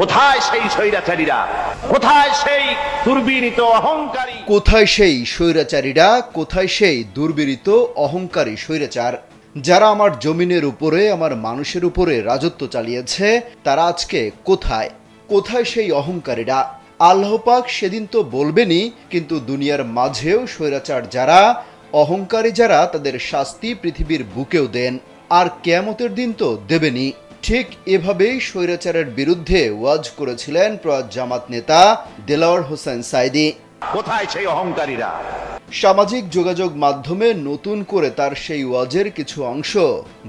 কোথায় সেই স্বৈরাচারীরা? কোথায় সেই দুর্বিনীত অহংকারী? কোথায় সেই স্বৈরাচারীরা? কোথায় সেই দুর্বিনীত অহংকারী স্বৈরাচার যারা আমার জমিনের উপরে, আমার মানুষের উপরে রাজত্ব চালিয়েছে? তারা আজকে কোথায়? কোথায় সেই অহংকারীরা? আল্লাহ পাক সেদিন তো বলবেনই, কিন্তু দুনিয়ার মাঝেও স্বৈরাচার যারা, অহংকারী যারা, তাদের শাস্তি পৃথিবীর বুকেও দেন, আর কিয়ামতের দিন তো দেবেনই। ঠিক এভাবেই স্বৈরাচারের বিরুদ্ধে ওয়াজ করেছিলেন প্রয়াত জামাত নেতা দেলাওয়ার হোসেন সাঈদী। কোথায় সেই অহংকারীরা? সামাজিক যোগাযোগ মাধ্যমে নতুন করে তার সেই ওয়াজের কিছু অংশ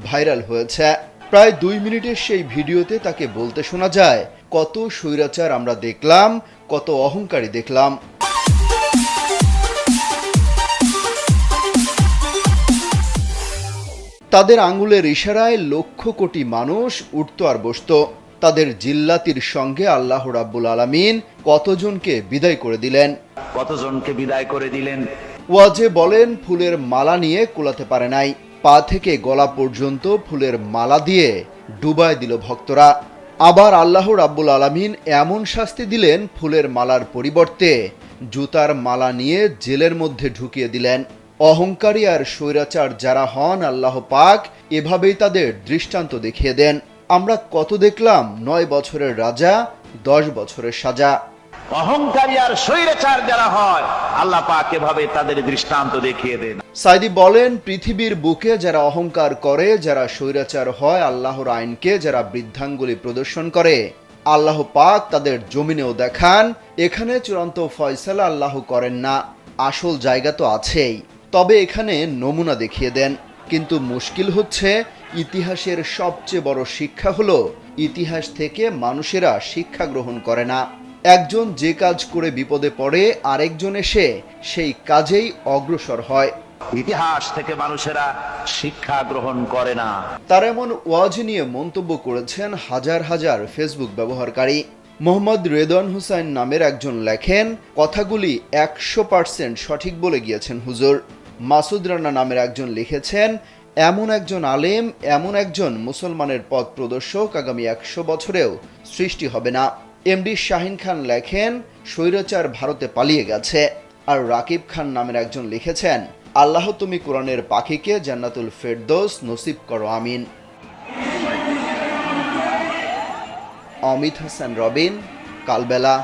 ভাইরাল হয়েছে। প্রায় 2 মিনিটের সেই ভিডিওতে তাকে বলতে শোনা যায়, কত স্বৈরাচার আমরা দেখলাম, কত অহংকারী দেখলাম। তাদের আঙ্গুলের ইশারায় লক্ষ কোটি মানুষ উঠত আর বসত। তাদের জিল্লাতির সঙ্গে আল্লাহ রাব্বুল আলামিন কতজনকে বিদায় করে দিলেন। কতজনকে বিদায় করে দিলেন। ওয়াজে বলেন, ফুলের মালা নিয়ে কুলাতে পারে নাই, পা থেকে গলা পর্যন্ত ফুলের মালা দিয়ে ডুবায় দিল ভক্তরা। আবার আল্লাহ রাব্বুল আলামিন এমন শাস্তি দিলেন, ফুলের মালার পরিবর্তে জুতার মালা নিয়ে জেলের মধ্যে ঢুকিয়ে দিলেন। অহংকারী আর স্বৈরাচার যারা হন, আল্লাহ পাক এভাবেই তাদের দৃষ্টান্ত দেখিয়ে দেন। আমরা কত দেখলাম, 9 বছরের রাজা, 10 বছরের সাজা। অহংকারী আর স্বৈরাচার যারা হয়, আল্লাহ পাক এভাবে তাদের দৃষ্টান্ত দেখিয়ে দেন। সাঈদী বলেন, পৃথিবীর বুকে যারা অহংকার করে, যারা স্বৈরাচার হয়, আল্লাহর আইনকে যারা বৃদ্ধাঙ্গুলি প্রদর্শন করে, আল্লাহ পাক তাদের জমিনেও দেখান। এখানে চূড়ান্ত ফয়সালা আল্লাহ করেন না, আসল জায়গা তো আছেই, তবে এখানে নমুনা দেখিয়ে দেন। কিন্তু মুশকিল হচ্ছে, ইতিহাসের সবচেয়ে বড় শিক্ষা হলো, ইতিহাস থেকে মানুষেরা শিক্ষা গ্রহণ করে না। একজন যে কাজ করে বিপদে পড়ে, আরেকজন এসে সেই কাজেই অগ্রসর হয়। ইতিহাস থেকে মানুষেরা শিক্ষা গ্রহণ করে না। তার এমন ওয়াজ নিয়ে মন্তব্য করেছেন হাজার হাজার ফেসবুক ব্যবহারকারী। মোহাম্মদ রেদওয়ান হোসেন নামের একজন লেখেন, কথাগুলি 100% সঠিক বলে গিয়েছেন হুজুর। মাসুদ রানা নামের একজন লিখেছেন, এমন একজন আলেম, এমন একজন মুসলমানের পথ প্রদর্শক আগামী 100 বছরেও সৃষ্টি হবে না। এমডি শাহিন খান লেখেন, স্বৈরাচার ভারতে পালিয়ে গেছে। আর রাকিব খান নামের একজন লিখেছেন, আল্লাহ তুমি কোরআনের পাখিকে জান্নাতুল ফেরদৌস নসিব করো, আমিন। অমিত হাসান রবিন, কালবেলা।